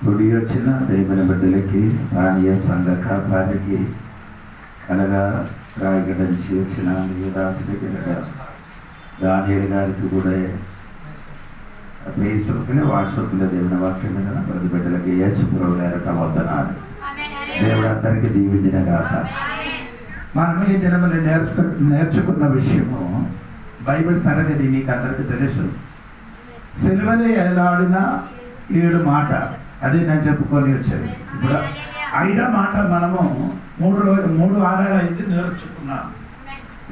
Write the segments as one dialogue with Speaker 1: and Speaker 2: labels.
Speaker 1: కూడి వచ్చిన దేవుని బిడ్డలకి, స్థానియ సంఘ కాపారికి, అనగా రాయగడ నుంచి వచ్చిన యువదాసులకి, దానియల్ గారికి కూడా ఫేస్బుక్లో, వాట్సాప్లో దేవుని వాక్యం మీద ప్రతి బిడ్డలకి యేసుప్రభు గారి వందనాలు. దేవుడు అందరికీ దీవించిన గాక. మనం ఈ దినములు నేర్చుకున్న విషయము బైబిల్ తరగతి మీకు అందరికీ తెలుసు. సిలువలో ఎలాడిన 7 మాట, అది నేను చెప్పుకొని వచ్చాను. ఇప్పుడు 5వ మాట మనము 3 వారాలు అయితే నేర్చుకున్నాం.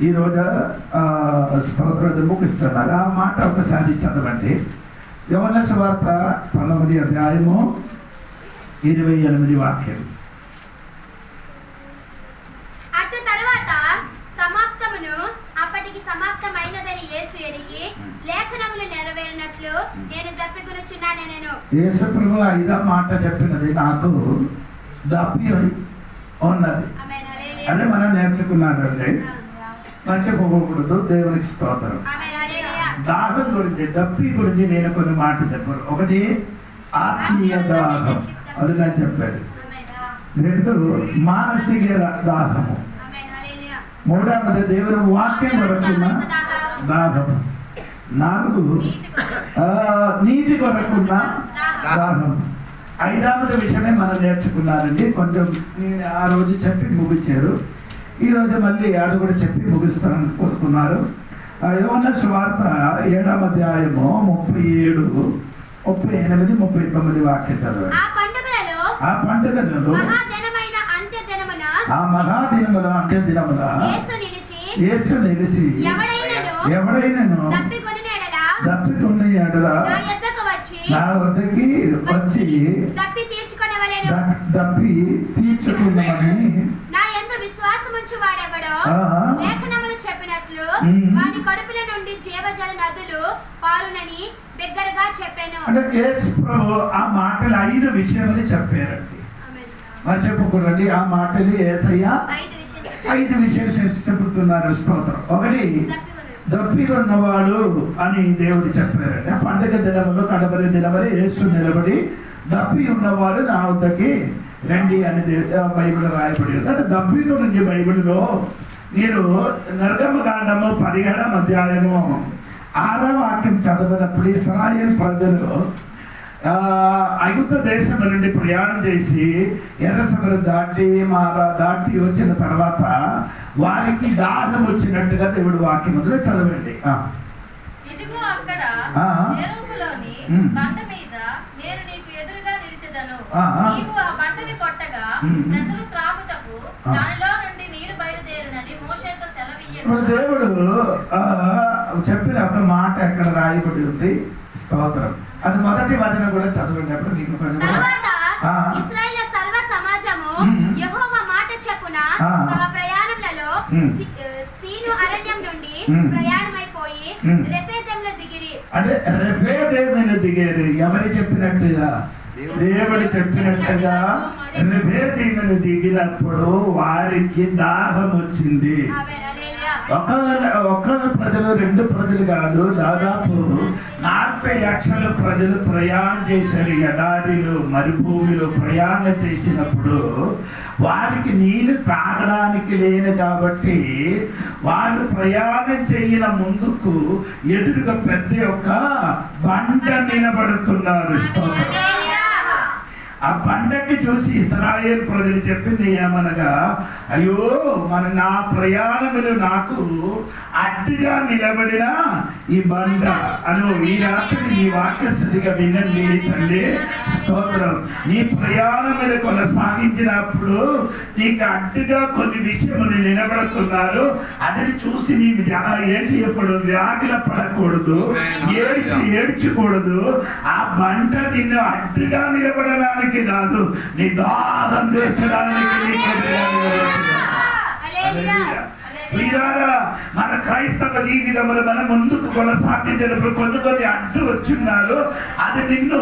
Speaker 1: ఈరోజు స్తోత్రం ముగిస్తున్నారు. ఆ మాట ఒకసారి చదవండి. యోహాను సువార్త 19వ అధ్యాయము 28 వాక్యం.
Speaker 2: అప్పటికి సమాప్తమైనదని యేసు ఎరిగి లేఖనములు నెరవేరినట్లు నేను దప్పికొనుచున్నానెను.
Speaker 1: యేసు ప్రభు 5వ మాట చెప్పినది నాకు దప్పి ఉన్నది. అదే మనం నేర్చుకున్నారండి. మర్చిపోకూడదు. దేవునికి స్తోత్రం. దాహం గురించి, దప్పి గురించి నేను కొన్ని మాటలు చెప్పాను. ఒకటి ఆత్మీయ దాహం, అది నేను చెప్పాడు. 2 మానసిక దాహము. 3వది దేవుని వాక్యం కొరకున్న దాహము. 4 నీతి కొరకున్న దాహం. 5వది విషయమే మనం నేర్చుకున్నారండి. కొంచెం నేను ఆ రోజు చెప్పి ముగించారు. ఈరోజు మళ్ళీ అది కూడా చెప్పి ముగిస్తానని కోరుకున్నారు. యోహాను సువార్త 7వ అధ్యాయము 37, 38, 39 వాక్యం చదవండి. ఆ పండుగలలో ఆ మహాదినముల అంత్యదినముల యేసు నిలిచి ఎవడైనను దప్పికొన్న ఎడల నా వద్దకి వచ్చి దప్పి తీర్చుకున్నామని
Speaker 2: నా యందు విశ్వాసముంచు వాడెవడో లేఖనములు చెప్పినట్లు వాని కడుపుల నుండి జీవజల నదులు పారునని బిగ్గరగా చెప్పాను.
Speaker 1: అంటే యేసు ప్రభు ఆ మాటలు 5 విషయాలు చెప్పారండి. మరి చెప్పుకోండి. ఆ మాటలు యేసయ్య 5 విషయాలు చెబుతున్నారు. స్తోత్రం. 1 దప్పికొన్నవాడు అని దేవుడు చెప్పారండి. ఆ పండుగ దినములో కడపరి దినమని యేసు నిలబడి దప్పి ఉన్నవాడు నా వద్దకి రండి అని బైబిల్ రాయబడి ఉంది. అంటే దప్పి గురించి బైబిల్లో మీరు నిర్గమకాండము 17వ అధ్యాయము 6వ వాక్యం చదివినప్పుడు ఇశ్రాయేలు ప్రజలు ఐగుప్తు దేశం నుండి ప్రయాణం చేసి ఎర్ర సముద్రం దాటి వచ్చిన తర్వాత వారికి దాహం వచ్చినట్టుగా దేవుడు వాక్యం మొదలు చదవండి.
Speaker 3: ఇదిగో అక్కడ నెరుపులోని బండ మీద నేను నీకు ఎదురుగా నిలిచెదను. నీవు ఆ బండని కొట్టగా ప్రజలు త్రాగుటకు దానిలో నుండి నీరు బయలుదేరునని మోషేతో సెలవియ్యగా
Speaker 1: దేవుడు చెప్పిన ఒక మాట ఎక్కడ రాయబడి ఉంది. స్తోత్రం. అది మొదటి వచనం కూడా చదవండి. మీకు
Speaker 2: ఇశ్రాయేలు సర్వ సమాజము యెహోవా మాట చెప్పున తమ ప్రయాణములలో సీను అరణ్యం నుండి ప్రయాణమైపోయి రెఫీదీములో దిగిరి.
Speaker 1: అంటే రెఫీదీములో దిగారు. ఎవరు చెప్పినట్టుగా? దేవుడు చెప్పినట్టుగా రెఫీదీములో దిగినప్పుడు వారికి దాహం వచ్చింది. ఒక ప్రజలు 2 ప్రజలు కాదు, దాదాపు 40 లక్షల ప్రజలు ప్రయాణం చేశారు. ఎడారిలో మరుభూమిలో ప్రయాణం చేసినప్పుడు వారికి నీళ్లు తాగడానికి లేదు కాబట్టి వాళ్ళు ప్రయాణం చేయన ముందుకు ఎదురుగా పెద్ద ఒక బండ నిలబడుతున్నారు. ఆ బండకి చూసి ఇశ్రాయేలు ప్రజలు చెప్పింది ఏమనగా, అయ్యో మన నా ప్రయాణములు నాకు అడ్డుగా నిలబడిన ఈ బండ అను ఈ రాత్రి నీ వాక్య సరిగా వినండి తల్లి. స్తోత్రం. నీ ప్రయాణములు కొనసాగించినప్పుడు నీకు అడ్డుగా కొన్ని విషయములు నిలబడుతున్నారు. అది చూసి నీ ఏం చేయకూడదు, వ్యాధుల పడకూడదు, ఏడ్చకూడదు. ఆ బండ నిన్ను అడ్డుగా నిలబడడానికి కాదు, నీ దాహం తీర్చడానికి. మన క్రైస్తవ జీవితంలో మనం ముందుకు కొనసాగించినప్పుడు కొన్ని అడ్డు వచ్చిన్నారు. అది నిన్ను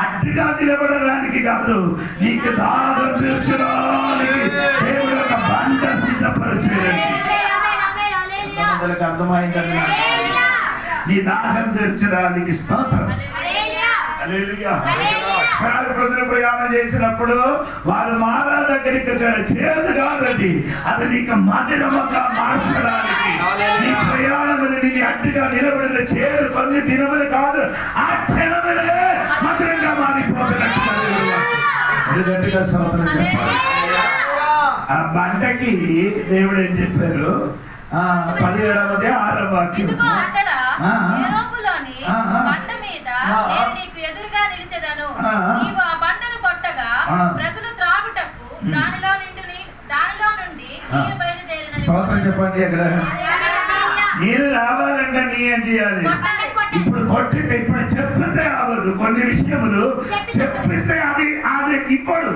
Speaker 1: అడ్డుగా నిలబడడానికి కాదు, నీకు దాహం తీర్చడానికి దేవుడు ఒక బండ సిద్ధపరిచాడు. అర్థమైందని నీ దాహం తీర్చడానికి స్తోత్రం. హల్లెలూయా. ఇశ్రాయేలు ప్రజలు ప్రయాణం చేసినప్పుడు వారు మారా దగ్గరికి వచ్చారు. చేదు కాదది, అది నీకు మధురముగా మార్చడానికి. నీ ప్రయాణములు నీ అడ్డుగా నిలబడిన చేదు కొన్ని దినములు కాదు, ఆ క్షణములే మధురంగా మారిపోతున్నట్టుగా గట్టిగా స్తోత్రం చెప్పాలి. ఆ బండకి దేవుడు ఏం చెప్పారు? 17వ 6వ వాక్యం.
Speaker 3: ఇదిగో అక్కడ యెరూపులోని బండ మీద నేను నీకు ఎదురుగా నిలిచెదను. నీవు ఆ బండను కొట్టగా ప్రజలు త్రాగుటకు దానిలో నుండి నీళ్లు బయలుదేరినని.
Speaker 1: స్తోత్రం చెప్పండి. అక్కడ నీరు రావాలంటే నీ ఏం చేయాలి? ఇప్పుడు కొట్టితే, ఇప్పుడు చెప్పితే అవ్వదు. కొన్ని విషయములు చెప్పితే అది అది ఇప్పుడు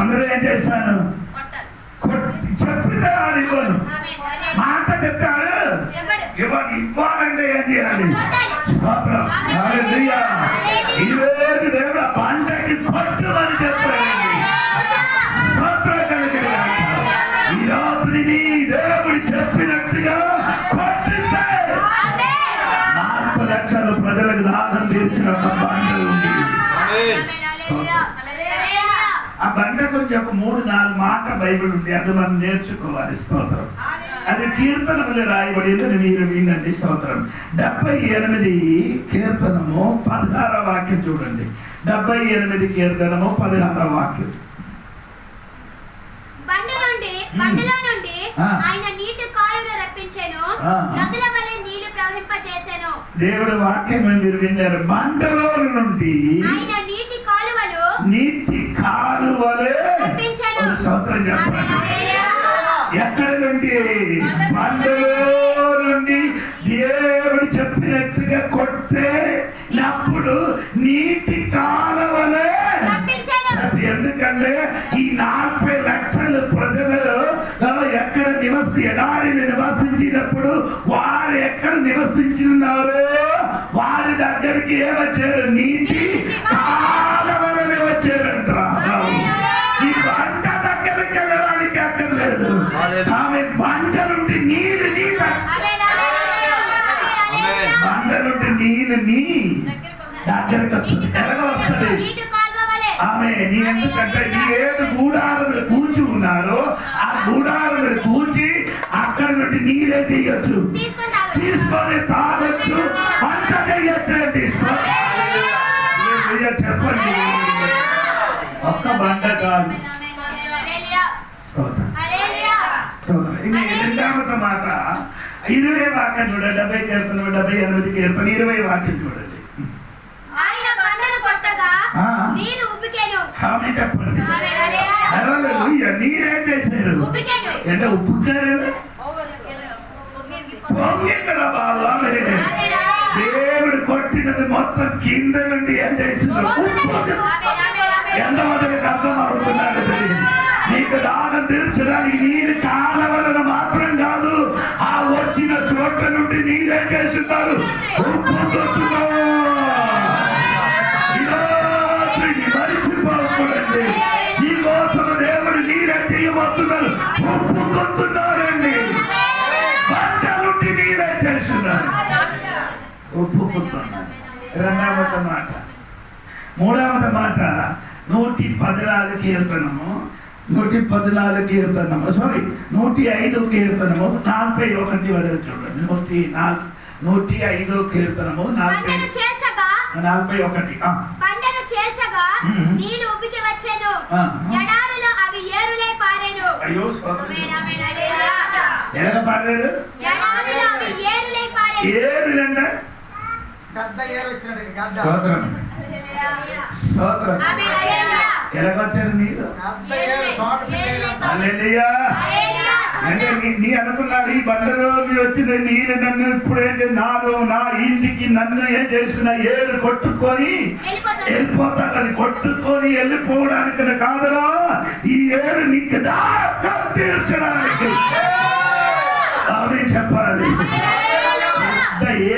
Speaker 1: అందరూ ఏం చేశాను? చెప్పితే అది ఇవ్వను. మాట చెప్తాడు ఇవ్వాలంటే ఏం చేయాలి? స్తోత్రం. హల్లెలూయా. ఈరోజు దేవుడు ఆ పంటకి కొట్టుమని చెప్పాడు. స్తోత్రం కలిగిన ఈ రాత్రిని దేవుడు చెప్పినట్టుగా కొట్టితే 40 లక్షల ప్రజలకు దాహం తీర్చిన ఒక బండ ఉంది. ఆ బండ కొంచెం ఒక 3-4 మాట బైబిల్ ఉంది, అది మనం నేర్చుకోవాలి. స్తోత్రం. అది కీర్తనములు రాయబడింది, మీరు వినండి. స్తోత్రం. 78 కీర్తనము 16వ వాక్యం చూడండి. 78 కీర్తనము 16వ వాక్యం.
Speaker 2: బండలో నుండి ఆయన నీటి కాలువలు రప్పించెను, నదుల వలె నీళ్లు ప్రవహింపజేసెను.
Speaker 1: దేవుడి వాక్యం మీరు విన్నారు. బండలో నుండి
Speaker 2: ఆయన నీటి కాలువలు రప్పించెను.
Speaker 1: స్తోత్రం చెప్పండి. ఎక్కడ నుండి? బండలో నుండి దేవుడు చెప్పినట్టుగా కొట్టే నప్పుడు నీటి కాలువలే. ఎందుకంటే ఈ 40 లక్షల ప్రజలు ఎక్కడ ఎడారిని నివసించినప్పుడు వారు ఎక్కడ నివసించున్నారో వారి దగ్గరికి ఏమొచ్చారు? నీటి కాలువలే వచ్చారంటారా? ఈ బండ దగ్గరికి వెళ్ళడానికి అక్కర్లేదు. ఆమె బండ నుండి నీరు బండ నుండి నీరు దగ్గరకు వస్తుంది. ఎలాగ వస్తుంది ఆమె? నీ ఎందుకంటే నీ 7 గూడారములు కూర్చి ఉన్నారో ఆ గూడారములు కూర్చి అక్కడ నుండి నీరే చేయొచ్చు, తీసుకొని తాగొచ్చు, వంట చేయొచ్చండి. చెప్పండి. ఒక్క బండ కాదు. ఇంకా 2వ మాట 20 వాక్యం చూడండి. 70 కీర్తన 78 కీర్తన 20 వాక్యం చూడండి.
Speaker 2: ఆయన బండను కొట్టగా నీరు ఉబ్బికెను.
Speaker 1: ఆమె చెప్పండి. హల్లెలూయా. నీరేం చేశారు? అంటే ఉప్పుకారు పొంగిందిరా బాబు. దేవుడు కొట్టినది మొత్తం కింద నుండి ఏం చేస్తున్నారు? ఎంతమందికి అర్థం అవుతున్నారు? నీకు దాహం తీర్చడానికి నీరు కాలవలన మాత్రం కాదు, ఆ వచ్చిన చోట్ల నుండి నీరే చేస్తున్నారు. ఉప్పుతున్నావు. మరిచిపోకూడండి. ఈ కోసం దేవుడు నీరే చేయబోతున్నారు. ఉప్పుకొస్తున్నారండి. పంట నుండి నీరే చేస్తున్నారు. ఉప్పుకుంటున్నారు. 2వ మాట. 3వ మాట 114 కీర్తనము 114 కీర్తనము 105 కీర్తనము 41 వరకు చూడండి. 105 కీర్తనము 41.
Speaker 2: బండను చేర్చగా నీళ్లు ఉబ్బికి వచ్చెను, ఎడారిలో అవి ఏరులై పారెను.
Speaker 1: అయ్యో ఎలాగ పారారు?
Speaker 2: ఎడారిలో అవి ఏరులై పారెను.
Speaker 1: ఏరులంటే
Speaker 4: పెద్ద ఏరు వచ్చినట్టు గద్ద.
Speaker 1: స్తోత్రం. స్తోత్రం. ఎలాగొచ్చారు నీరు? హల్లెలూయా. అంటే నీ అనుకున్నాడు ఈ బండలో వచ్చిన నీరు నన్ను ఇప్పుడైతే నా ఇంటికి నన్ను ఏం చేసిన ఏరు కొట్టుకొని వెళ్ళిపోతాడని కొట్టుకొని వెళ్ళిపోవడానికి కాదురా, ఈ ఏరు నీకు దాహం తీర్చడానికి. ఆమె చెప్పాలి.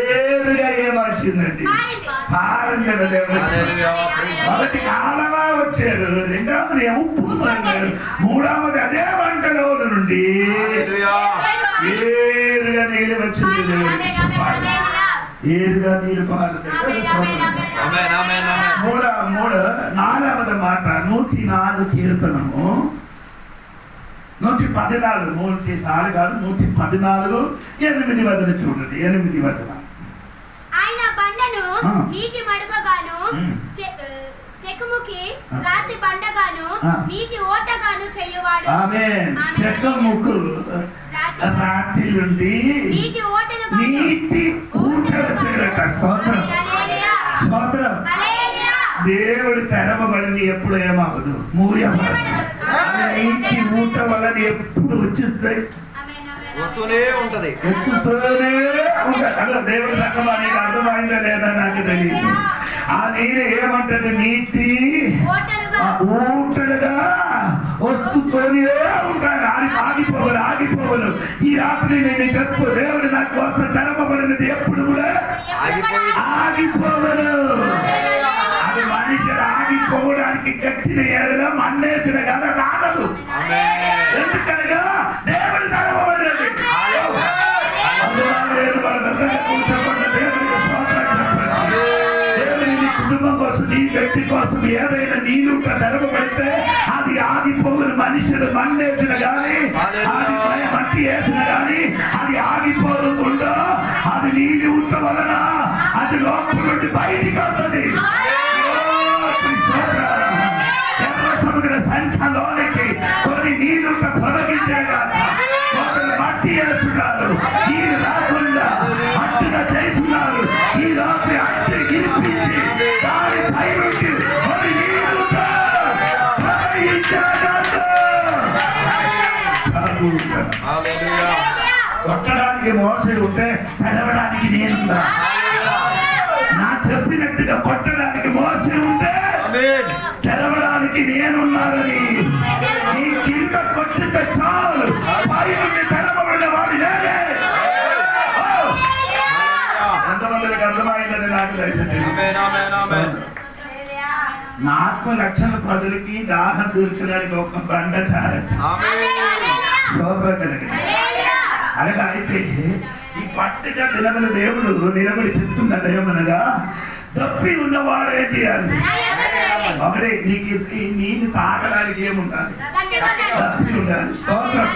Speaker 1: ఏరుగా ఏమొచ్చిందండి? మొదటి కాలమా వచ్చారు, 2వది ఉప్పు అన్నారు, 3వది అదే వంటలో నుండి ఏరుగా నీళ్ళు వచ్చింది. ఏరుగా నీళ్ళు పారుతుంది. నాలుగవది మాట 104 కీర్తనము 114 104 కాదు 114 8 వదన చూడండి 8 వదన.
Speaker 2: ఆయన బండను నీటి మడుగగాను చెక్కుముకి రాతి బండగాను నీటి ఓటగాను చేయువాడు.
Speaker 1: ఆమేన్. చెక్కముకు రాతి నుండి నీటి ఊటలు చేయట. స్తోత్రం స్తోత్రం. దేవుడు తెరవబడిని ఎప్పుడు ఏమవదు, మూయబడదు. నీటి ఊట వలన ఎప్పుడు వచ్చిస్తాయి,
Speaker 4: వస్తూనే ఉంటది.
Speaker 1: అలా దేవుడి రకమా నీకు అర్థమైందా లేదా నాకు తెలియదు. ఆ నీరు ఏమంటది, నీటి ఊటలుగా వస్తూనే ఉంటాను. ఆగిపోవను ఆగిపోవను. ఈ రాత్రి నేను చెప్పు, దేవుడు నా కోసం తెరవబడినది ఎప్పుడు కూడా ఆగిపోవను. అది మనిషిని ఆగిపోవడానికి కట్టిన ఏడల మన్నేసిన కదా రాగదు. ఎందుకనగా దేవుడు తెరవబడినది. కూర్చోబడిన దేవుడికి స్తోత్రం చెప్పండి. దేవుని నీ కుటుంబం కోసం, నీ వ్యక్తి కోసం ఏదైనా నీళ్ళుట తెరవబడితే అది ఆగిపోవని. మనుషులు మన్నేసిన గాని, అది మట్టి వేసిన గాని అది ఆగిపోకుండా అది నీళ్ళు ఉంట వలన అది లోపల నుండి బయటికి వస్తుంది. ఎర్ర సముద్ర సంఖ్యలోనికి కొన్ని నీళ్ళుట ప్రవహించాక కొందరు మట్టి వేస్తున్నారు, నీరు రాకుండా అట్టుగా చేస్తున్నారు. ఈ రాత్రి అట్టు గిరిపించి దాని పై నుండి కొన్ని నీళ్ళుట కొట్టడానికి మోసే ఉంటే తెరవడానికి నేనుందా? నా చెప్పినట్టుగా కొట్టడానికి మోసే ఉంటే తెరవడానికి నేనున్నానని నీ కింద కొట్టితే చాలు, పై నుండి తెరవబడిన వాడు నేనే. ఎంతమందికి అర్థమైందని నాకు తెలిసింది. 40 లక్షల ప్రజలకి దాహం తీర్చడానికి ఒక బండ చాలండి. శోభ కలిగింది. అలాగా అయితే ఈ పట్టిక నిలబడిన దేవుడు నిలబడి చెప్తున్నది ఏమనగా, తప్పి ఉన్నవాడు ఏం చేయాలి? ఒకటే, నీకు ఈ నీళ్ళు తాగడానికి ఏముండాలి? తప్పి ఉండాలి. స్తోత్రం.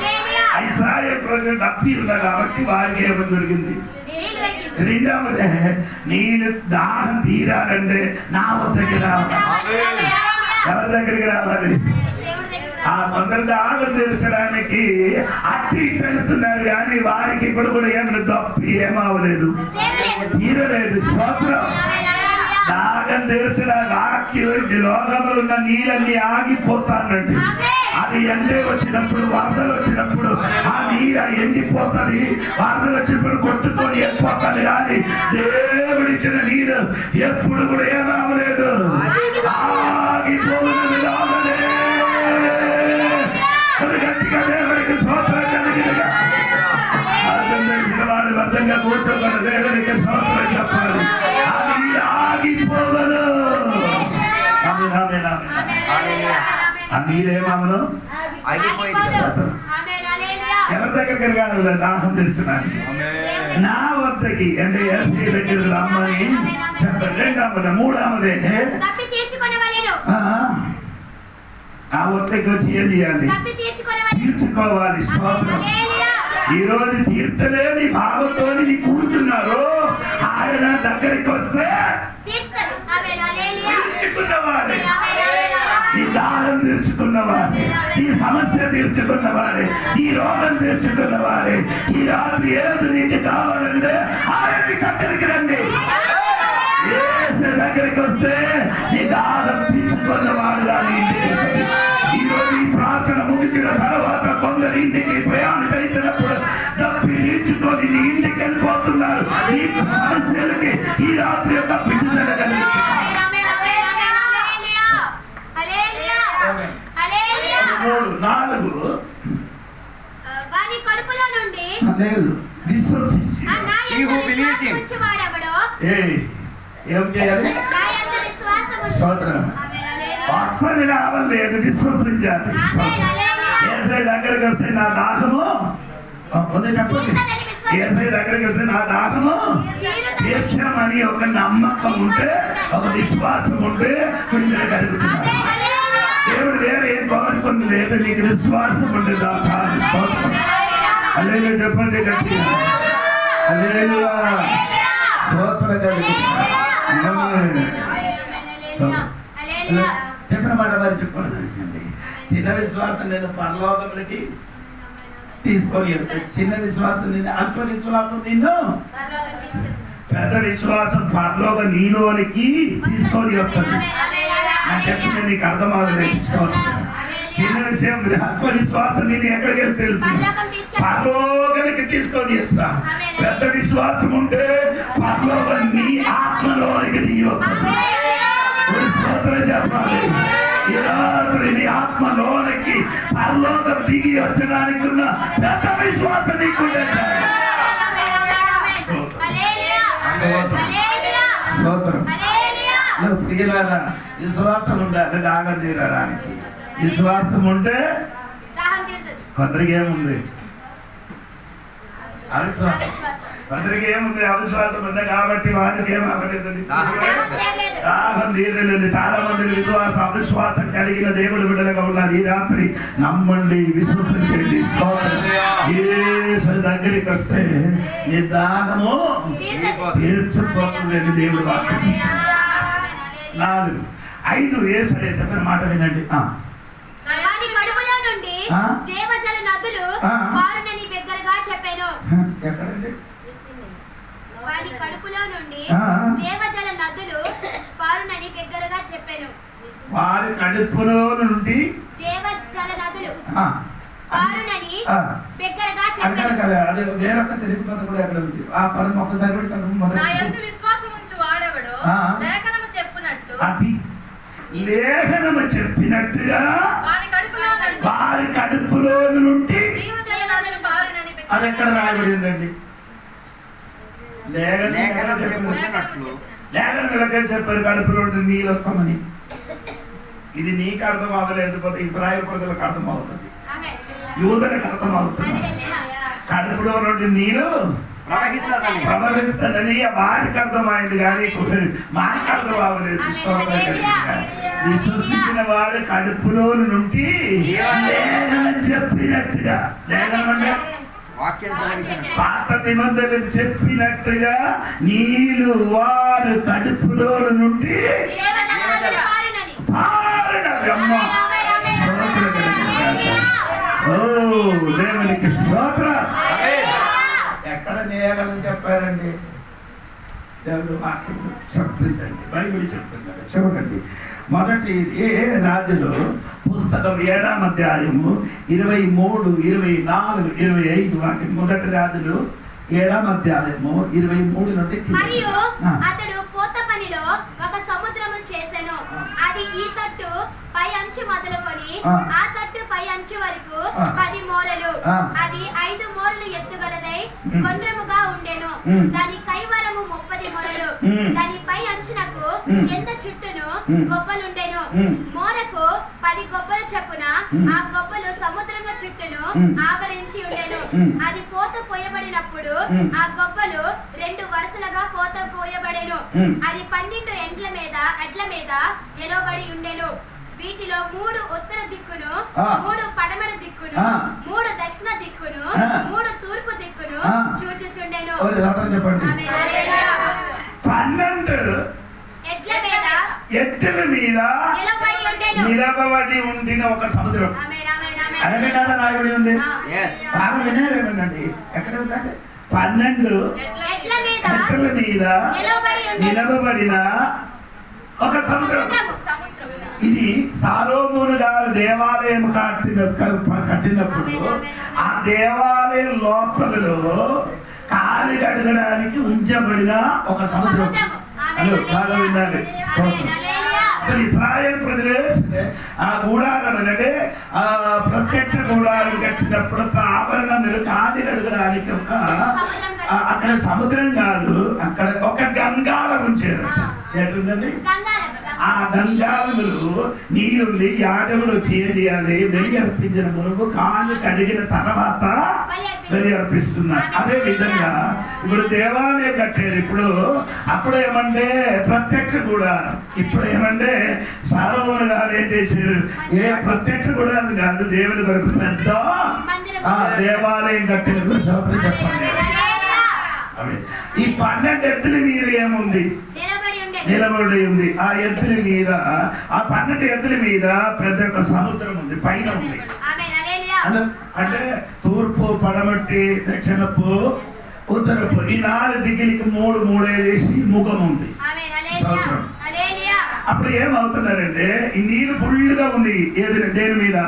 Speaker 1: ఇశ్రాయేలు ప్రజలు తప్పి ఉన్నారు కాబట్టి వారికి ఏమో దొరికింది. రెండవదే, నీళ్ళు దాహం తీరాలంటే నా వద్దకి రావాలి. ఎవరి దగ్గరికి రావాలి? ఆ కొందరు దాహం తీర్చడానికి అట్టి వెళుతున్నారు కానీ వారికి ఇప్పుడు కూడా ఏమైనా తప్పి ఏమవలేదు, తీరలేదు. స్తోత్రం. దాహం తీర్చడానికి లోకంలో ఉన్న నీళ్ళన్నీ ఆగిపోతానండి. అది ఎండే వచ్చినప్పుడు, వరదలు వచ్చినప్పుడు ఆ నీరు ఎండిపోతుంది. వరదలు వచ్చినప్పుడు కొట్టుకొని వెళ్ళిపోతుంది. కానీ దేవుడిచ్చిన నీరు ఎప్పుడు కూడా ఏమవలేదు, ఆగిపోయినది లోగలే. గట్టిగా దేవుడికి స్తోత్రం కలిగినగా అర్థం తెలిసిన వాడు అర్థంగా కూర్చోబడి దేవుడికి స్తోత్రం చెప్పాలి. అది ఆగిపోవను. ఆ నీరేమను ఎవరి దగ్గరికి కాదు, దాహం తెచ్చున్నాను నా వద్దకి అంటే ఎస్ఐ దగ్గర రమ్మని చెప్పండి. రెండవది, మూడవదే ఆ వద్దకి వచ్చి ఏం చేయాలి? తీర్చుకోవాలి. ఈ రోజు తీర్చలేని భావంతో నీ కూర్చున్నారు. ఆయన దగ్గరికి వస్తే తీర్చుకున్నవాడే, ఈ దాహం తీర్చుకున్నవాడే, ఈ సమస్య తీర్చుకున్నవాడే, ఈ రోగం తీర్చుకున్నవాడే. ఈ రాత్రి ఏది నీకు కావాలంటే ఆయన దగ్గరికి రండి. యేసు దగ్గరికి వస్తే నీ దాహం తీర్చుకున్నవాడు. కానీ ఈ రోజు ఈ ప్రార్థన ముగిసిన తర్వాత కొందరు ఇంటికి ప్రయాణం చేసినప్పుడు తప్పి తీర్చుకొని నీ ఇంటికి వెళ్ళిపోతున్నారు. ఈ సమస్యలకి ఈ రాత్రి యొక్క విడుదల కలిగి
Speaker 2: వాని కడుపులో నుండి
Speaker 1: విశ్వసించి ఏం చేయాలి? ఆత్మని లాభం లేదు, విశ్వసించాలి. ఏసై దగ్గరికి వస్తే నా దాహము, చెప్పండి, ఏసై దగ్గరికి వస్తే నా దాహము తీర్చమని ఒక నమ్మకం ఉంటే, ఒక విశ్వాసం ఉంటే విడుదల కలుగుతుంది. దేవుడు వేరే ఏం కోరుకుని లేదు, నీకు విశ్వాసం ఉంటే చాలు. స్తోత్రం. హల్లెలూయా చెప్పండి గట్టిగా. హల్లెలూయా. స్తోత్రం కలుగుతుంది. చెప్పిన మాట మరి చెప్పండి. చిన్న విశ్వాసం నేను పరలోకములకి తీసుకొని వస్తాను, చిన్న విశ్వాసం నిన్ను, అల్ప విశ్వాసం నిన్ను, పెద్ద విశ్వాసం పరలోక నీలోనికి తీసుకొని వస్తుంది. నేను చెప్పింది నీకు అర్థం అవ్వలేదు. చిన్న విషయం, అల్ప విశ్వాసం నేను ఎక్కడికి వెళ్తుంది, పరలోకానికి తీసుకొని వస్తా. పెద్ద విశ్వాసం ఉంటే పరలోక నీ ఆత్మలోనికి దిగి వస్తుంది. చెప్పాలి, నీ ఆత్మలోనికి పరలోకం దిగి వచ్చడానికి ఉన్న పెద్ద విశ్వాసం నీకుంటే ప్రియులారా, విశ్వాసం ఉండాలి దాగం తీరడానికి. విశ్వాసం ఉంటే కొందరికి ఏముంది అవిశ్వాసం, కొందరికి ఏముంది అవిశ్వాసం ఉంది కాబట్టి వారికి ఏం అవ్వలేదు, దాహం తీరలేదు. చాలా మంది విశ్వాసం అవిశ్వాసం కలిగిన దేవుడు బిడ్డలుగా ఉన్నారు. ఈ రాత్రి నమ్మండి, విశ్వసించండి. యేసు దగ్గరికి వస్తే నీ దాహము తీర్చిపోతుందండి దేవుడు వాక్యం. 4, 5 యేసయ్య చెప్పిన మాట వినండి.
Speaker 2: వాని కడుపులో నుండి జీవజల నదులు పారునని బిగ్గరగా చెప్పాను.
Speaker 1: ఎక్కడండి?
Speaker 2: వాని కడుపులో నుండి జీవజల నదులు పారునని బిగ్గరగా చెప్పాను.
Speaker 1: వారి కడుపులో నుండి
Speaker 2: జీవజల నదులు పారునని బిగ్గరగా చెప్పాను.
Speaker 1: అదే వేరొక తెలుగు పదం కూడా ఎక్కడ ఉంది? ఆ పదం ఒక్కసారి కూడా చదువు.
Speaker 3: నా యందు విశ్వాసం ఉంచు వాడెవడో లేఖనము చెప్పినట్టు,
Speaker 1: అది లేఖనము చెప్పినట్టుగా వారి కడుపులో నుండి. అది ఎక్కడ రాయబడిందండి? లేఖనం చెప్పారు కడుపులో నుండి నీళ్ళు వస్తామని. ఇది నీకు అర్థం అవ్వలేదు, ఇశ్రాయేలు ప్రజలకు అర్థం అవుతుంది, యూదులకు అర్థం అవుతుంది. కడుపులో నుండి నీళ్ళు ప్రవహిస్తానని వారికి అర్థమైంది కానీ మాకు అర్థం అవ్వలేదు. విశ్వసించిన వాడు కడుపులో నుండి లేఖనం చెప్పినట్టుగా, లేఖనం అంటే పాత నిబంధనలు చెప్పినట్టుగా నీళ్ళు వారు కడుపులో నుండి దేవునికి స్తోత్రం. ఎక్కడ లేఖనం చెప్పారండి? దేవుడు వాక్యం చెప్తుందండి, బైబిల్ చెప్తుంది. చూడండి, మొదటి రాజులు పుస్తకం 7వ అధ్యాయము 23, 24, 25 వాక్యం. మొదటి రాజులు 7వ అధ్యాయము 23 నుండి.
Speaker 2: మరియు అతడు పోత పనిలో ఒక సముద్రము చేసెను. అది ఈ తట్టు పై అంచు మొదలుకొని ఆ తట్టు పై అంచు వరకు 10 మోరలు. అది 5 మోరలు ఎత్తుగలదై గుండ్రముగా ఉండెను. దాని కైవరము 30 మొరలు. దాని పై అంచునకు కింద చుట్టూను గొప్పలుండెను. మోరకు 10 గొప్పలు చొప్పున ఆ గొప్పలు సముద్రము చుట్టూను ఆవరించి ఉండెను. అది పోత పోయబడినప్పుడు ఆ గొప్పలు 2 వరుసలుగా పోత పోయబడెను. అది 12 ఎడ్ల మీద నిలబడి ఉండెను. వీటిలో 3 ఉత్తర దిక్కును, 3 పడమర దిక్కును, 3 దక్షిణ దిక్కును, 3 తూర్పు దిక్కును చూచుచుండెను.
Speaker 1: 12 ఎడ్ల మీద నిలబడి ఉండిన ఒక సముద్రం. అలాగే కదా రాయబడి ఉంది. బాగా వినారేమండి, ఎక్కడ ఉందండి? 12 ఎడ్ల మీద నిలబడిన ఒక సముద్రం. ఇది సాలోమోను గారు దేవాలయం కట్టినప్పుడు ఆ దేవాలయం లోపలలో కాలి కడగడానికి ఉంచబడిన ఒక సముద్రం. బాగా వినాలి. ఇశ్రాయేలు ప్రజలు ఆ గూడారం అంటే ఆ ప్రత్యక్ష గూడారం కట్టినప్పుడు ఆభరణములు కాలి కడగడానికి అక్కడ సముద్రం కాదు, అక్కడ ఒక గంగాళం ఉంచారు. ఎట్లుందండి? ఆ గంగాళములు నీళ్ళుండి యాజకుడు చేయాలి, బలి అర్పించిన మునుపు కాళ్ళు కడిగిన తర్వాత బలి అర్పిస్తున్నారు. అదే విధంగా ఇప్పుడు దేవాలయం కట్టారు. ఇప్పుడు అప్పుడు ఏమంటే ప్రత్యక్ష కూడా, ఇప్పుడు ఏమంటే సాలొమోను గారు ఏం చేశారు, ఏ ప్రత్యక్ష కూడా కాదు, దేవుని కొరకు పెద్ద దేవాలయం కట్టిన స్తోత్రం చెప్పండి. ఈ 12 ఎత్తుల మీద ఏముంది, నిలబడి ఉంది. ఆ ఎత్తుల మీద, ఆ 12 ఎత్తుల మీద పెద్ద ఒక సముద్రం ఉంది, పైన ఉంది. అంటే తూర్పు, పడమటి, దక్షిణపు, ఉత్తరపు, ఈ 4 దిక్కులకి 3 వేసి ముఖం ఉంది. అప్పుడు ఏమవుతున్నారంటే ఈ నీరు ఫుల్ గా ఉంది. దేని మీద?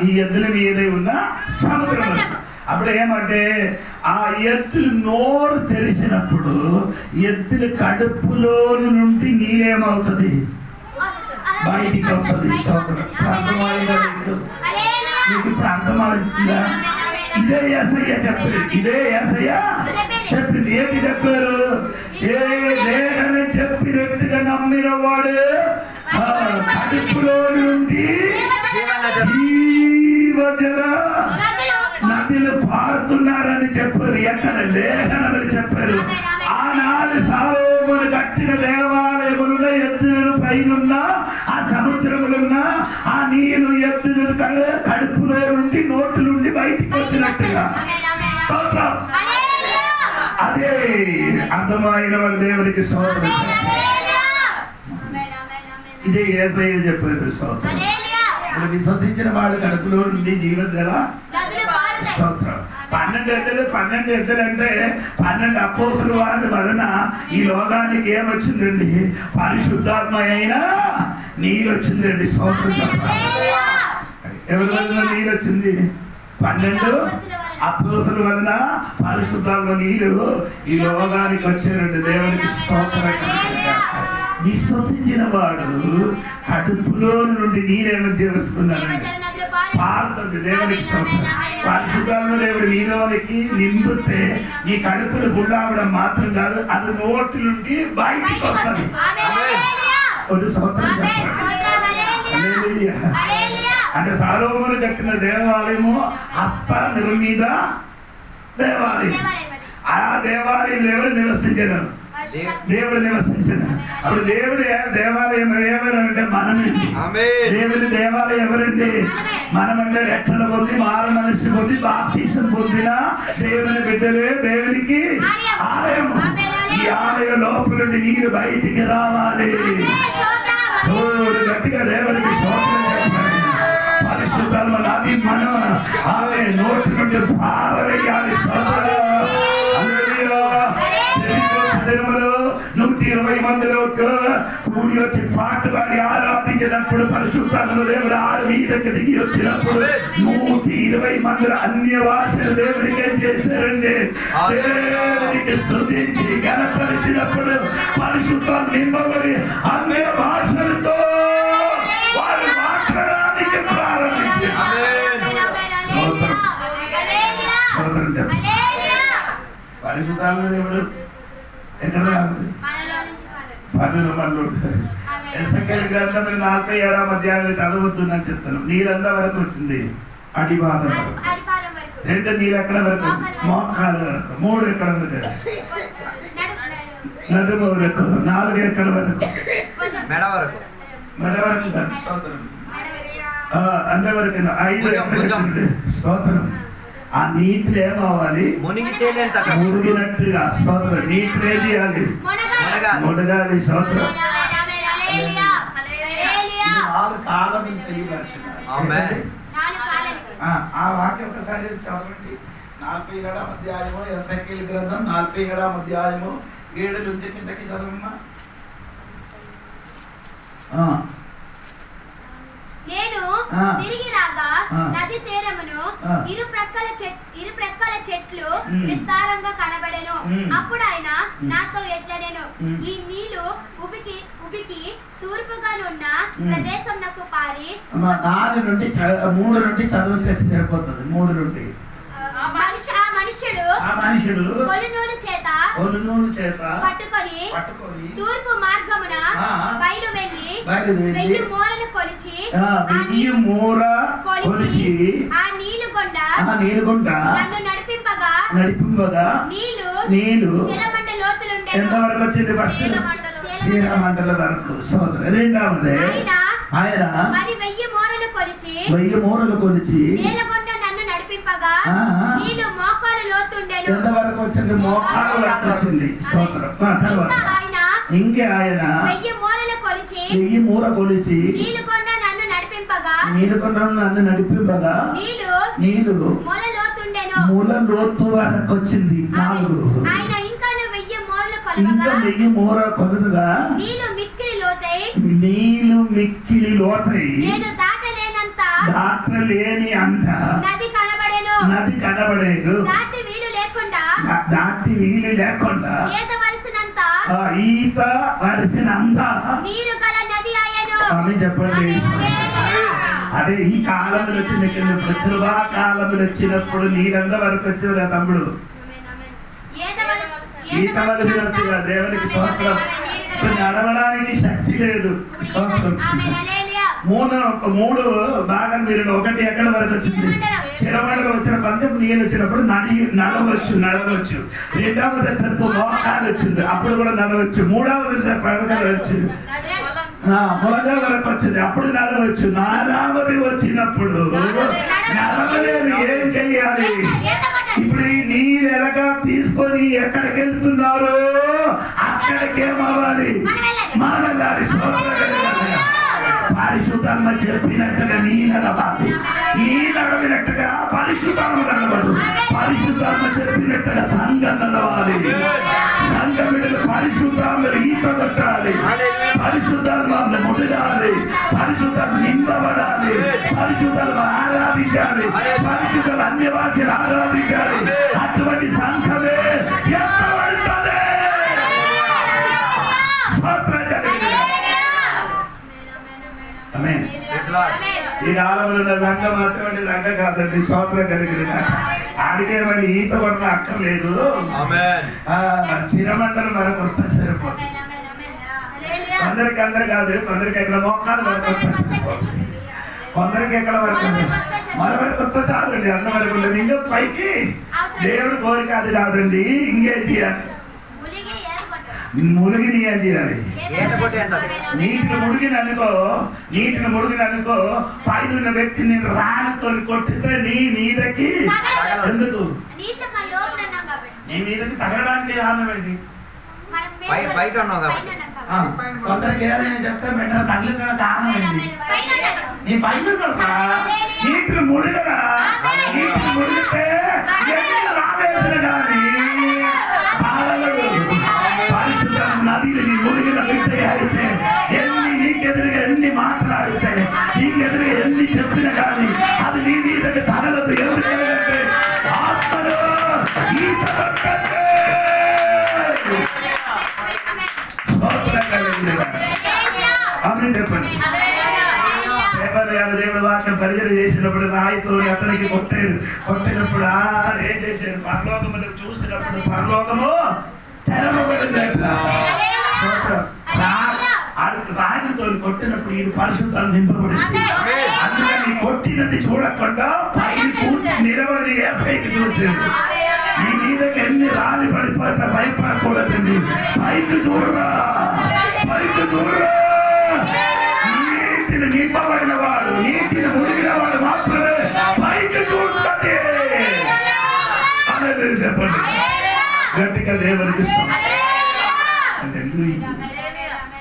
Speaker 1: ఈ ఎద్దుల మీద ఉన్న సముద్రం. అప్పుడు ఏమంటే ఆ ఎద్దులు నోరు తెరిచినప్పుడు ఎద్దుల కడుపులో నుండి నీరేమవుతుంది, బయటికి వస్తుంది. అర్థమైందా మీకు? ఇప్పుడు అర్థమవుతుందా? ఇదే యేసయ్య చెప్పింది, ఇదే యేసయ్య చెప్పింది. ఏంటి చెప్పారు? ఏ లేదని చెప్పినట్టుగా నమ్మిన వాడు కడుపులో నుండి జీవజల నదులు పారుతున్నారని చెప్పారు. ఎక్కడ? లేఖనమని చెప్పారు. ఆనాడు సాలోమోను కట్టిన దేవాలయములున్న ఎత్తుల పైనున్న ఆ సముద్రములున్న ఆ నీరు ఎత్తుల కడుపులో నుండి నోటు నుండి బయటికి వచ్చినట్టుగా. అదే అర్థమైన వాళ్ళ దేవునికి స్తోత్రం. ఇదే యేసయ్య చెప్పారు స్తోత్రం. విశ్వసించిన వాడు కడుపులో నుండి జీవజల స్తోత్రం. 12 ఎద్దులు అంటే 12 అపోస్తుల వారి వలన ఈ లోకానికి ఏమొచ్చిందండి? పరిశుద్ధాత్మ అయినా నీళ్ళు వచ్చిందండి. స్తోత్రం చెప్పాలి. ఎవరి వలన నీళ్ళు వచ్చింది? 12 అపోస్తుల వలన పరిశుద్ధాత్మ నీళ్ళు ఈ లోకానికి వచ్చారండి. దేవునికి స్తోత్రం. విశ్వసించిన వాడు కడుపులో నుండి నీరేమో తెలుస్తున్నారండి, పారుతుంది. దేవునికి స్తోత్రం. పరిశుద్ధాత్మ దేవుడు నీలోనికి నింపితే ఈ కడుపులు గుండావడం మాత్రం కాదు, అది నోటి నుండి బయటికి వస్తుంది. ఒక స్తోత్రం చెప్పండి. అంటే సాలోమోను కట్టిన దేవాలయము హస్త నిర్మిత దేవాలయం. ఆ దేవాలయంలో ఎవరు నివసించారు? దేవుడు నివసించారు. అప్పుడు దేవుడు దేవాలయం ఎవరంటే మనమండి. దేవుడి దేవాలయం ఎవరండి? మనమంటే రక్షణ పొంది మారు మనిషి పొంది బాప్తీసం పొందిన దేవుని బిడ్డలే దేవునికి ఆలయము. ఈ ఆలయం లోపల నుండి నీరు బయటికి రావాలి. గట్టిగా దేవునికి స్తోత్రం చెప్పండి. పరిశుద్ధాత్మ నది మనం ఆమె నోటి నుండి పారవేయాలి. 120 మందిలో కూడి వచ్చి పాట పాడి ఆరాధించినప్పుడు పరిశుద్ధాత్మ దేవుడు ఆరు మీదకి దిగి వచ్చినప్పుడు 120 మందిలో అన్య భాషలు దేవుడికి ఏం చేశారండి? దేవుడికి స్తుతించి గణపరిచినప్పుడు పరిశుద్ధాత్మ నింపబడి అన్య భాషలతో వారు మాట్లాడడానికి ప్రారంభించారు. పరిశుద్ధాత్మ దేవుడు ఎక్కడ రావాలి? పనులు ఉంటారు. ఎస్ఎకేల్ గ్రంథం 47వ అధ్యాయంలో చదవద్దునని చెప్తాను. నీళ్ళంతా వరకు వచ్చింది, అడిపాదం వరకు. 2 నీళ్ళు ఎక్కడ వరకు? మోకాల వరకు. 3 ఎక్కడ వరకు? నడుము వరకు. 4 ఎక్కడ వరకు? మెడ వరకు. అంతవరకు 5 స్తోత్రం. ఆ నీటిలో ఏమవ్వాలి? మునిగినట్టుగా. స్తోత్రం. నీటిలో ఏం చేయాలి? మునగాలి. స్తోత్రం. 4 కాలం తెలియపరచాలి. ఆ వాక్యం ఒకసారి చదవండి. 47వ అధ్యాయము ఎస్ఎకేల్ గ్రంథం 47వ అధ్యాయము 7 నుంచి కిందకి చదవమ్మా.
Speaker 2: నేను తిరిగి రాగా నది తీరమును ఇరు ప్రక్కల చెట్లు విస్తారంగా కనబడెను. అప్పుడు ఆయన నాతో ఎట్లనెను, ఈ నీళ్లు ఉబికి తూర్పుగానున్న ప్రదేశం నాకు పారి
Speaker 1: 4 నుండి 3 నుండి చదువుతే సరిపోతుంది. 3 నుండి
Speaker 2: ఆ మనుష్యుడు కొలునూలు చేత
Speaker 1: ఒలునూలు చేత
Speaker 2: పట్టుకొని తూర్పు మార్గమున బయలు వెళ్ళి 1000 మూరలు కొలిచి ఆ నీలుగొండ నన్ను నడిపింపగా నీళ్లు చీలమండ లోతులుండెను.
Speaker 1: ఎంతవరకు వచ్చింది? చీలమండల వరకు. సోదరు రెండవది ఆయన
Speaker 2: మరి 1000 మూరలు కొలిచి నీలగొండ నన్ను నడిపింపగా నీళ్లు మోకాలు లోతుండెను.
Speaker 1: ఎంతవరకు వచ్చింది? మోకాలు వరకు వచ్చింది. సోదరు ఇంకే ఆయన
Speaker 2: 1000 మూరలు కొలిచి నీలగొండ నన్ను నడిపింపగా నీళ్లు మూల లోతుండెను.
Speaker 1: మూల లోతు వరకు వచ్చింది. నాలుగు
Speaker 2: ఆయన ఇంకా 1000 మూరలు
Speaker 1: ఇంకా
Speaker 2: కొలవగా
Speaker 1: 1000 మూర కొలదుగా
Speaker 2: నీళ్లు మిక్కిలి లోతై నేను
Speaker 1: దాటలేని అంత
Speaker 2: నది
Speaker 1: కనబడేదు.
Speaker 2: దాటి వీలు లేకుండా ఈత
Speaker 1: వలసినంత
Speaker 2: నీరు గల నది ఆయను.
Speaker 1: ఆమె చెప్పండి. అదే ఈ కాలంలో వచ్చిన ప్రతిభా కాలంలో వచ్చినప్పుడు నీరంద వరకు వచ్చేవరా తమ్ముడు? ఈత వలసినట్టుగా దేవునికి స్తోత్రం. నడవడానికి శక్తి లేదు. స్తోత్రం. మూడు భాగం మీరు ఒకటి ఎక్కడ వరకు వచ్చింది? చిరమండలు వచ్చిన కొంచెం నీళ్ళు వచ్చినప్పుడు నడవచ్చు. రెండవది స్టెప్ మోకాలు వచ్చింది, అప్పుడు కూడా నడవచ్చు. మూడవది స్టెప్ అడగలు వచ్చింది, మొలగల వరకు వచ్చింది, అప్పుడు నడవచ్చు. నాలుగవది వచ్చినప్పుడు నడవలేదు. ఏం చెయ్యాలి? ఇప్పుడు ఈ నీరు ఎలాగా తీసుకొని ఎక్కడికి వెళ్తున్నారు? అక్కడికేమవ్వాలి? మన వెళ్ళాలి. పరిశుద్ధమ్మ చెప్పినట్టుగా నీ నడవాలి. నీ నడవినట్టుగా పరిశుద్ధమ్మ నడవదు. పరిశుద్ధమ్మ చెప్పినట్టుగా సంఘం నడవాలి. సంఘ బిడ్డలు పరిశుద్ధమ్మలు ఈత కొట్టాలి. పరిశుద్ధమ్మ ముడగాలి. పరిశుద్ధం నింపబడాలి. పరిశుద్ధం ఆరాధించాలి. పరిశుద్ధం అన్ని భాషలు ఆరాధించాలి. అటువంటి సంఘమే ఎత్తబడుతుంది. ఈ కాలంలో సంఘం అటువంటి సంఘం కాదండి. స్తోత్రం కలిగిన ఆడికేమని ఈత కొట్టిన అక్కర్లేదు. చిరమండలం వరకు వస్తే సరిపోతుంది. అందరు కాదు. కొందరికి ఎక్కడ మోకాలు వరకు వస్తే సరిపోతుంది. కొందరికి ఎక్కడ వరకు మన వరకు వస్తే చాలండి. అంతవరకు ఉండదు. ఇంకా పైకి దేవుడు కోరిక అది కాదండి. ఇంకేం చేయాలి? మునిగిని ఏం చేయాలి? నీటిని మునిగిననుకో పైన వ్యక్తిని రాళ్ళతో కొట్టితే నీ మీదకి ఎందుకు? నీ మీదకి తగలడానికి కారణం ఏంటి? కొందరికి ఏదైనా చెప్తే బెటర్ తగిలిన కారణం ఏంటి? నీ పైన నీటిని ముడిగగా ముడిగితే రావేసిన కానీ నదిని నీ మునిగిన వ్యక్తి అయితే నీకెదురుగా ఎన్ని మాట్లాడితే నీకెదురుగా ఎన్ని చెప్పిన కానీ అది నీ మీదకి తగలదు. ఎందుకంటే ఆత్మలో ఈత చెప్పండి. దేవుడు వాక్యం పరిచయం చేసినప్పుడు రాయితో అతనికి కొట్టినప్పుడు ఏం చేశారు? పరలోకమును చూసినప్పుడు పరలోకము తెరవబడిందట. రాయితో కొట్టినప్పుడు ఈ పరిశుద్ధాలు నింపబడింది. అందుకని కొట్టినది చూడకుండా పైకి చూసి నిలబడి ఏసైకి చూసేది. నీ మీదకి ఎన్ని రాలి పడిపోతే భయపడకూడదండి. పైకి చూడరా. నీటిని నింపబడిన వాడు, నీటిని మునిగిన వాడు మాత్రమే పైకి చూస్తుంది. అనేది చెప్పండి గట్టిగా దేవునికి.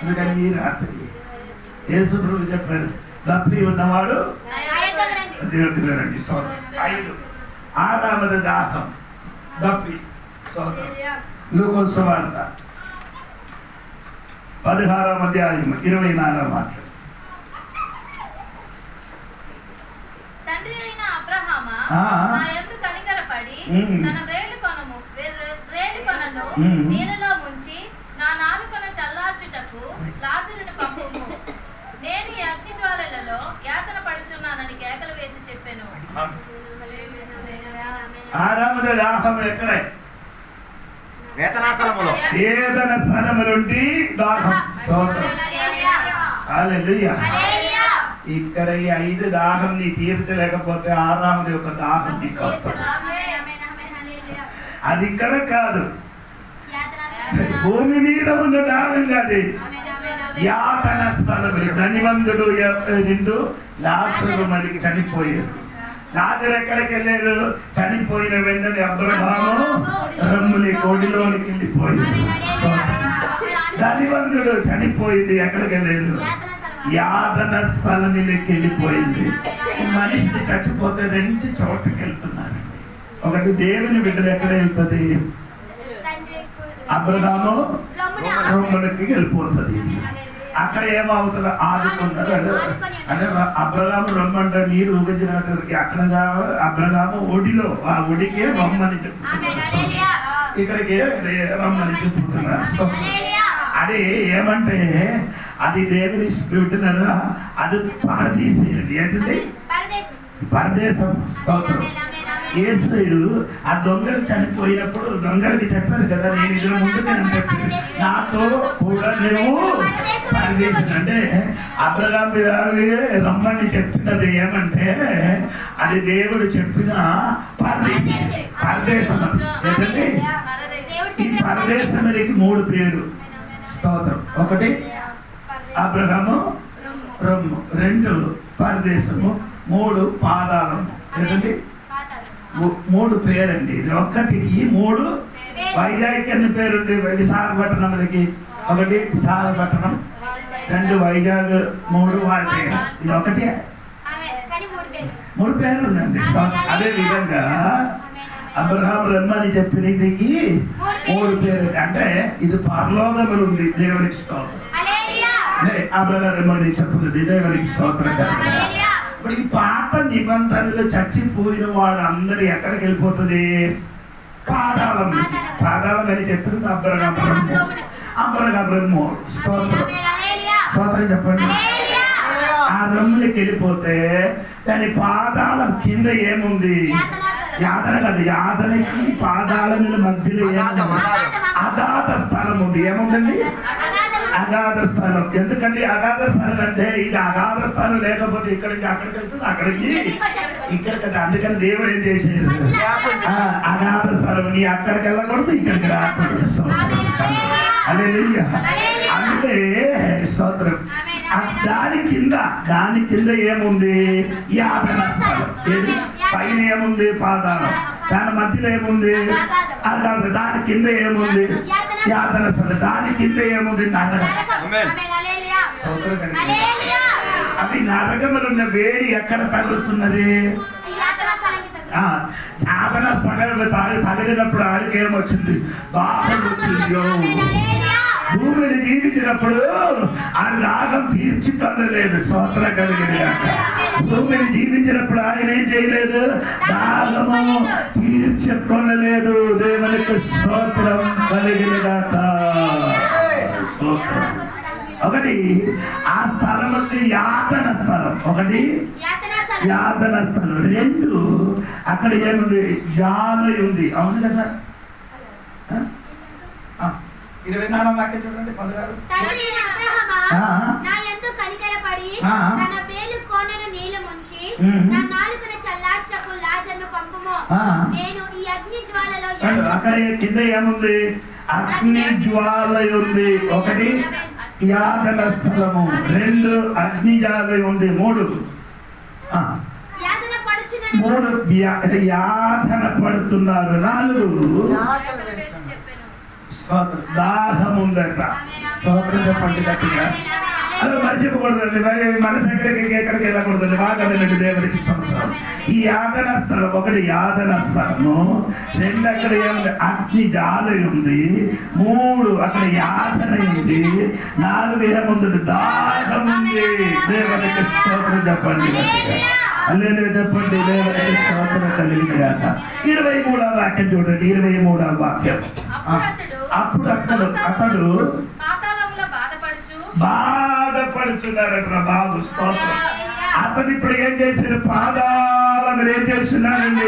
Speaker 1: అందుకని ఈ రాత్రి యేసు ప్రభువు చెప్పారు, దప్పి ఉన్నవాడు దేవుడికి రండి. 5 ఆరామద దాహం దప్పి. లూకా సువార్త 16వ అధ్యాయం 24వ మాట.
Speaker 3: తండ్రి అయిన అబ్రహామా నా యందు కనికరపడి తన వ్రేలి కొనను నీళ్ళలో ముంచి నా నాలుకను చల్లార్చుటకు లాజరుని పంపుము. నేను ఈ అగ్ని జ్వాలలలో యాతన పడుచున్నానని కేకలు వేసి చెప్పాను.
Speaker 1: ఆరామద దాహం ఎక్కడే? వేదన స్థలము నుండి దాహం. స్తోత్రం. హల్లెలూయా. ఇక్కడ ఈ 5 దాహం నీ తీర్చలేకపోతే 6వ ఒక దాహం నీకు వస్తుంది. అది ఇక్కడ కాదు, భూమి మీద ఉన్న దాహం కాదు, యాతన స్థలం. ధనివంతుడు 2 లాజరు మరి చనిపోయారు. లాజరు ఎక్కడికి వెళ్ళారు? చనిపోయిన వెంటనే అబ్రహాము రొమ్ముని కోడిలోనికి వెళ్ళిపోయారు. ధనివంతుడు చనిపోయింది, ఎక్కడికి వెళ్ళారు? యాతన స్థలంలోకి వెళ్ళిపోయింది. మనిషిని చచ్చిపోతే 2 చోట్లకి వెళ్తున్నారండి. ఒకటి దేవుని బిడ్డలు ఎక్కడ వెళ్తుంది? అబ్రహాము రొమ్మునికి వెళ్ళిపోతుంది. అక్కడ ఏమవుతారు? ఆదుకున్నారు. అంటే అబ్రహాము రొమ్మంటే నీరు ఊగించినట్టుకి అక్కడ అబ్రహాము ఒడిలో, ఆ ఒడికే రొమ్మని చెప్తున్నారు, ఇక్కడికి రొమ్మని చెప్తున్నారు. అది ఏమంటే అది దేవుని బిడ్డలరా, అది పరదేశీయుడు. ఏంటంటే పరదేశం. స్తోత్రం. యేసయ్యుడు ఆ దొంగలు చనిపోయినప్పుడు దొంగలకి చెప్పారు కదా, నేను ఇద్దరు ముందుకే చెప్పాను, నాతో కూడా నువ్వు పరదేశం. అంటే అబ్రహాము రమ్మని చెప్పినది ఏమంటే అది దేవుడు చెప్పిన పరదేశం. పరదేశం అది ఏంటంటే ఈ పరదేశానికి 3 పేరు. స్తోత్రం. ఒకటి అబ్రహాము రొమ్ము, 2 పరదేశము, 3 పాదాళము. ఏంటండి 3 పేరండి. ఇది ఒక్కటికి 3 వైజాగ్ అన్ని పేరుండి. విశాఖపట్నంకి 1 విశాఖపట్నం, 2 వైజాగ్, 3 వాటి. ఇది ఒకటి 3 పేర్లు ఉందండి. అదే విధంగా అబ్రహాము రమ్మని చెప్పినదికి 3 పేరు. అంటే ఇది పరలోకములు ఉంది దేవునికి స్తోత్రం. అబ్రహాము రమ్మని చెప్పుతుంది దేవునికి స్తోత్రం. ఇప్పుడు ఈ పాత నిబంధనలు చచ్చిపోయిన వాడు అందరూ ఎక్కడికి వెళ్ళిపోతుంది? పాదాళం. పాదాళం అని చెప్పింది అబ్రహాము. స్తోత్రం. స్తోత్రం చెప్పండి. ఆ రొమ్ములకి వెళ్ళిపోతే దాని పాదాళం కింద ఏముంది? యాతన కాదు, యాతనకి పాదాళం మధ్యలో ఏముంది? అగాధ స్థలం ఉంది. ఏముందండి? అగాధ స్థలం. ఎందుకంటే అగాధ స్థలం అంటే ఇది అగాధ స్థలం లేకపోతే ఇక్కడికి అక్కడికి వెళ్తుంది, అక్కడికి ఇక్కడ కదా. అందుకని దేవుడు ఏం చేసేది? అగాధ స్థలం. నీ అక్కడికి వెళ్ళకూడదు, ఇక్కడికి రాకూడదు. హల్లెలూయా. అంటే స్తోత్రం. దాని కింద ఏముంది? యాతన స్థలం. పైన ఏముంది? పాదాళం. దాని మధ్యలో ఏముంది? అగాధ. దాని కింద ఏముంది? యాతన స్థలం. దాని కింద ఏముంది? నరకం. అవి నరకములున్న వేడి ఎక్కడ తగులుతున్నది? యాతన స్థలం తగిలినప్పుడు ఆడికి ఏమొచ్చింది? దాహం వచ్చింది. భూమిని జీవించినప్పుడు ఆ దాహం తీర్చుకొనలేదు. స్తోత్రం కలిగిన భూమిని జీవించినప్పుడు ఆయన ఏం చేయలేదు? దాహము తీర్చుకొనలేదు. దేవునికి స్తోత్రం కలిగిన గాక. స్తోత్రం. ఒకటి ఆ స్థలం యాతన స్థలం. ఒకటి యాతన స్థలం. 2 అక్కడ ఏముంది? జాలయ ఉంది. అవును కదా? 24వ వాక్యం చూడండి. 16. అక్కడ కింద ఏముంది? అగ్ని జ్వాలయ ఉంది. ఒకటి యాతన స్థలము, 2 అగ్ని జ్వాలయ ఉంది, 3 యాతన పడుతున్నారు, 4 దాహం ఉందట. స్తోత్రం చెప్పండి గట్టిగా. అలా మర్చిపోకూడదండి. మరి మనసు ఎక్కడికి వెళ్ళకూడదండి. బాగా వినండి దేవునికి స్తోత్రం. ఈ యాతన స్థలం. ఒకటి యాతన స్థలము, 2 అక్కడ ఏముంది? అగ్ని జాలయ ఉంది, 3 అక్కడ యాతన ఉంది, 4 ఏముంది? దాహం ఉంది. దేవునికి స్తోత్రం చెప్పండి. అల్లే చెప్పండి. దేవునికి స్తోత్రం కలిగిన గాక. 23వ వాక్యం చూడండి. 23వ వాక్యం. అప్పుడు అతడు బాధపడుతున్నారట. బాబు స్తోత్రం. అతడు ఇప్పుడు ఏం చేశాడు? పాదాల మీరు ఏం చేస్తున్నారండి?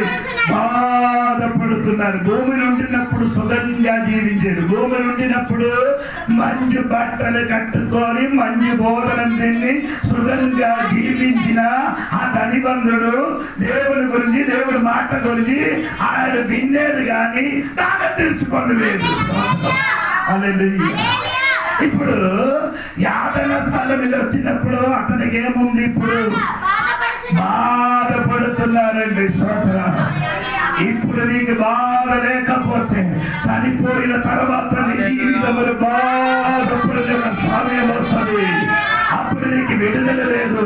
Speaker 1: బాధపడుతున్నారు. భూమిని ఉండినప్పుడు సుఖంగా జీవించారు. భూమిని ఉండినప్పుడు మంచి బట్టలు కట్టుకొని మంచి భోజనం తిని సుఖంగా జీవించిన ఆ ధనిబంధుడు దేవుని గురించి, దేవుని మాట గురించి ఆయన వినేది కానీ దాన్ని తెలుసుకోలేదు. ఇప్పుడు యాతన స్థలం మీద వచ్చినప్పుడు అతనికి ఏముంది? ఇప్పుడు బాధపడుతున్నారండి. స్తోత్రం. ఇప్పుడు నీకు బాధ లేకపోతే చనిపోయిన తర్వాత నీ జీవితంలో బాధపడిన సమయం వస్తుంది. అప్పుడు నీకు విడుదల లేదు,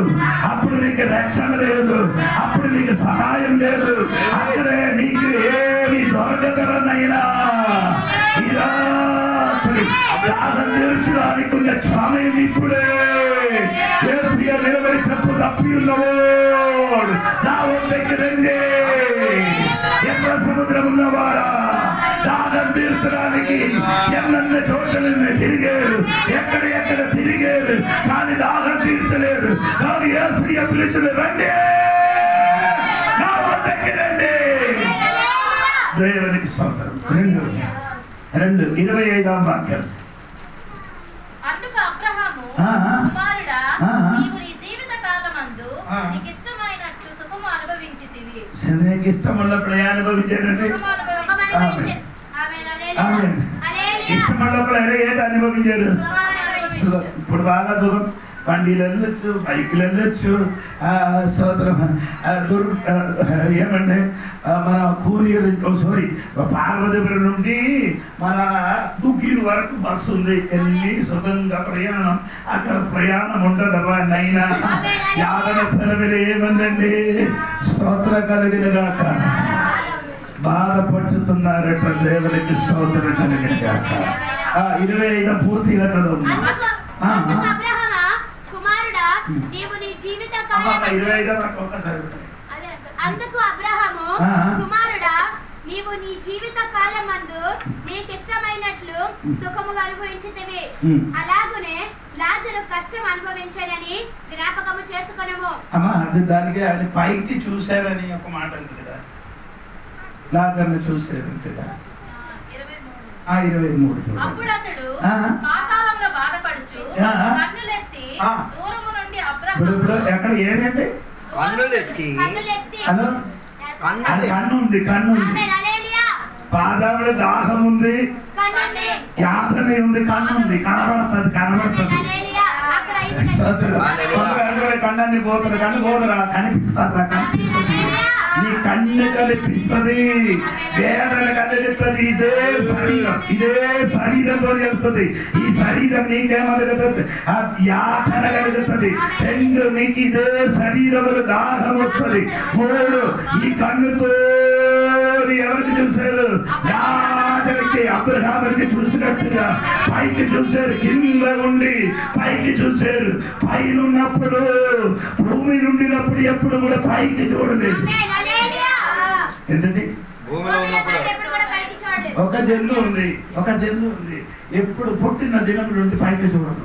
Speaker 1: అప్పుడు నీకు రక్షణ లేదు, అప్పుడు నీకు సహాయం లేదు. అక్కడే నీకు ఏమి దొరకదనైనా దాహం తీర్చడానికి ఉన్న సమయం ఇప్పుడే. యేసయ్య నిలబడి చెప్పు, తప్పి ఉన్నవాడు నా వద్దకు రండి. ఎక్కడ సముద్రం ఉన్నవాడా, దాహం తీర్చడానికి ఎన్నెన్న చోట్ల తిరిగారు, ఎక్కడ తిరిగారు, కానీ దాహం తీర్చలేరు. కానీ యేసయ్య పిలిచిన రండి, నా వద్దకు రండి. దేవునికి స్తోత్రం. 2:25 వాక్యం.
Speaker 3: అందుకు అబ్రహాము, కుమారుడా, నీవు నీ జీవిత కాలమందు నీకు ఇష్టమైనట్టు సుఖము అనుభవించితివి.
Speaker 1: నీకు ఇష్టమున్నప్పుడు అనుభవించారండి. ఇష్టమున్నప్పుడు ఏది అనుభవించారు? ఇప్పుడు బాగా సుఖం. బండిలు వెళ్ళొచ్చు, బైకులు వెళ్ళొచ్చు. సోదరం ఏమంటే మన కూరియర్, పార్వతీపురం నుండి మన దుగ్గీరు వరకు బస్సు ఉంది. ఎన్ని సుఖంగా ప్రయాణం. అక్కడ ప్రయాణం ఉండదు. నైనా యాదన సెలవులు ఏమందండి? స్తోత్ర కలిగిన గాక. బాధపడుతున్నారట. దేవునికి స్తోత్రం కలిగిన గాక. 25 పూర్తిగా చదువు.
Speaker 2: అందుకు అబ్రహాము, కుమారుడా, నీవు నీ జీవిత కాలమందు నీకు ఇష్టమైనట్లు సుఖముగా అనుభవించితివి. అలాగునే లాజరు కష్టం అనుభవించాడని జ్ఞాపకము చేసుకొనుము.
Speaker 1: అమ్మా, అది దానికి ఆయన పైకి చూశారని ఒక మాట ఉంది కదా, లాజర్ని చూశారు కదా. 23.
Speaker 3: అప్పుడు అతడు పాతాళంలో బాధపడుచు కన్నులెత్తి దూరము నుండి అబ్రహాము.
Speaker 1: ఇప్పుడు ఎక్కడ ఏదంటే
Speaker 4: కన్నులెత్తి
Speaker 1: కన్ను ఉంది. పాదాముల దాహం ఉంది, యాతన ఉంది, కన్ను ఉంది. కనబడుతుంది. కన్నాన్ని పోతుంది. కన్ను పోదురా, కనిపిస్తారా? కనిపిస్తుంది. నీ కన్ను కనిపిస్తుంది, వేదన కలుగుతుంది. ఇదే శరీరంతో వెళ్తుంది. ఈ శరీరం నీకేమలుగుతుంది? యాతన కలుగుతుంది. 2 నీకు ఇదే శరీరములు దాహం వస్తుంది. 3 ఈ కన్నుతో ఎవరికి చూశారు? యాదరికి, అబ్రహాముకి చూసినట్టుగా పైకి చూశారు. కింద ఉండి పైకి చూశారు. పైన ఉన్నప్పుడు, భూమి నుండినప్పుడు ఎప్పుడు కూడా పైకి చూడలేదు. ఏంటండి? ఒక జంతువు ఉంది, ఎప్పుడు పుట్టిన దినం నుండి పైకి చూడదు.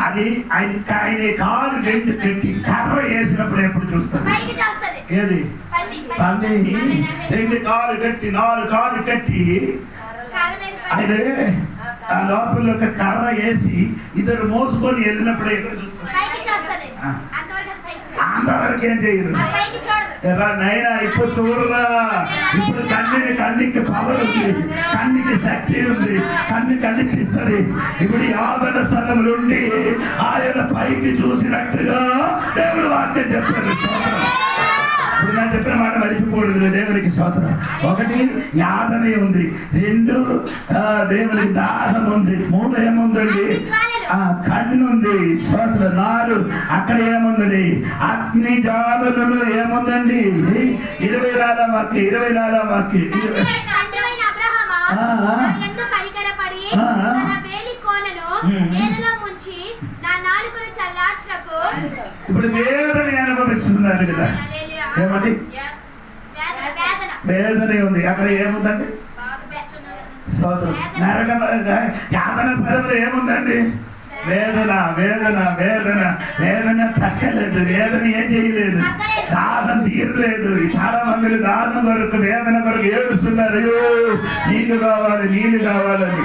Speaker 1: అది ఆయన కాలు 2 కట్టి కర్ర వేసినప్పుడు ఎప్పుడు చూస్తుంది? ఏది? పందిని 2 కాలు కట్టి 4 కాలు కట్టి ఆయన ఆ లోపల ఒక కర్ర వేసి ఇద్దరు మోసుకొని వెళ్ళినప్పుడు ఎక్కడ చూస్తుంది? అంతవరకు ఏం చేయరు. నైనా ఇప్పుడు చూడరా. ఇప్పుడు కన్నికి పవర్ ఉంది, కన్నికి శక్తి ఉంది, కన్ను కనిపిస్తుంది. ఇప్పుడు యాదన స్థలం నుండి ఆయన పైకి చూసినట్టుగా దేవుడు వాక్యం చెప్పారు. ఇప్పుడు నేను చెప్పిన మాట మరిచిపోలేదు. దేవునికి స్తోత్రం. 1 యాతన ఉంది, 2 దేవునికి దాహం ఉంది, 3 ఏముందండి? కన్ను ఉంది. స్తోత్రం. 4 అక్కడ ఏముందండి? అగ్ని జ్వాలలలో ఏముందండి? 24వ వాక్యం. ఇప్పుడు వేదన అనుభవిస్తున్నారు కదా. ఏమండి? వేదన ఉంది. అక్కడ ఏముందండి? నరకం. యాతన స్థలంలో ఏముందండి? వేదన తక్కలేదు. వేదన ఏం చేయలేదు. దాహం తీరలేదు. చాలా మంది దాహం కొరకు వేదన కొరకు ఏడుస్తున్నారు. అయ్యో నీళ్లు కావాలి నీళ్లు కావాలని.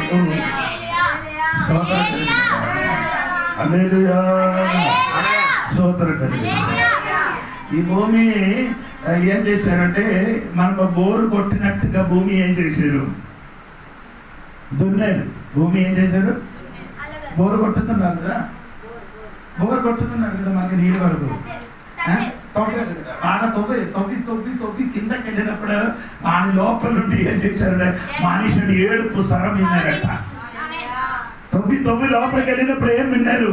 Speaker 1: సోదరుడు ఈ భూమి ఏం చేశారంటే మనకు బోరు కొట్టినట్టుగా భూమి ఏం చేశారు? దున్నారు. భూమి ఏం చేశారు? బోరు కొట్టుతున్నారు కదా, బోరు కొట్టుతున్నారు కదా మనకి నీళ్ళు వరకు. తవ్వారు కదా, బాగా తవ్వి కిందకి వెళ్ళినప్పుడు వాని లోపల నుండి ఏం చేశారు? మనుషుడు ఏడుపు స్వరం విన్నారట. తవ్వి లోపలికి వెళ్ళినప్పుడు ఏం విన్నారు?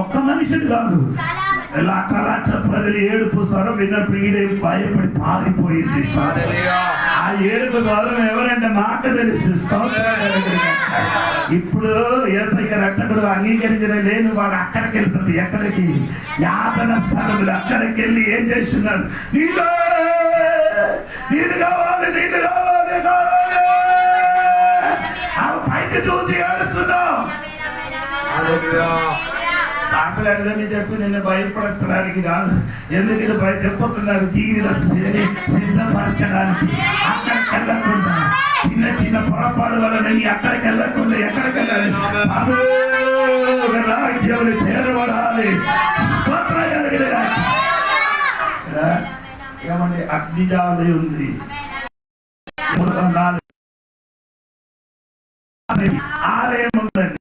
Speaker 1: ఒక్క మనుషుడు కాదు, లక్ష ప్రజలు ఏడుపు స్వరం విన్నప్పుడు ఈడే భయపడి పారిపోయింది. ఆ ఏడుపు స్వరం ఎవరంటే మాకు తెలుసు. ఇప్పుడు యేసయ్య రక్షకుడు అంగీకరించిన లేని వాడు అక్కడికి వెళ్తుంది. ఎక్కడికి? యాతన స్థలములు. అక్కడికి వెళ్ళి ఏం చేస్తున్నారు? నీళ్ళు కావాలి నీళ్ళు కావాలి కావాలి. ఆ పైకి చూసి ఏడుస్తున్నావు. మాట్లాడదని చెప్పి నిన్ను భయపడడానికి కాదు, ఎందుకు చెప్పతున్నారు? జీవిత సిద్ధపరచడానికి. అక్కడికి వెళ్ళకుండా చిన్న చిన్న పొరపాటు వలన అక్కడికి వెళ్ళకుండా ఎక్కడికి వెళ్ళాలి? రాజ్యాలు చేరబడాలి. ఏమండి? అగ్నిజాలి ఉంది, ఆలయం ఉందండి.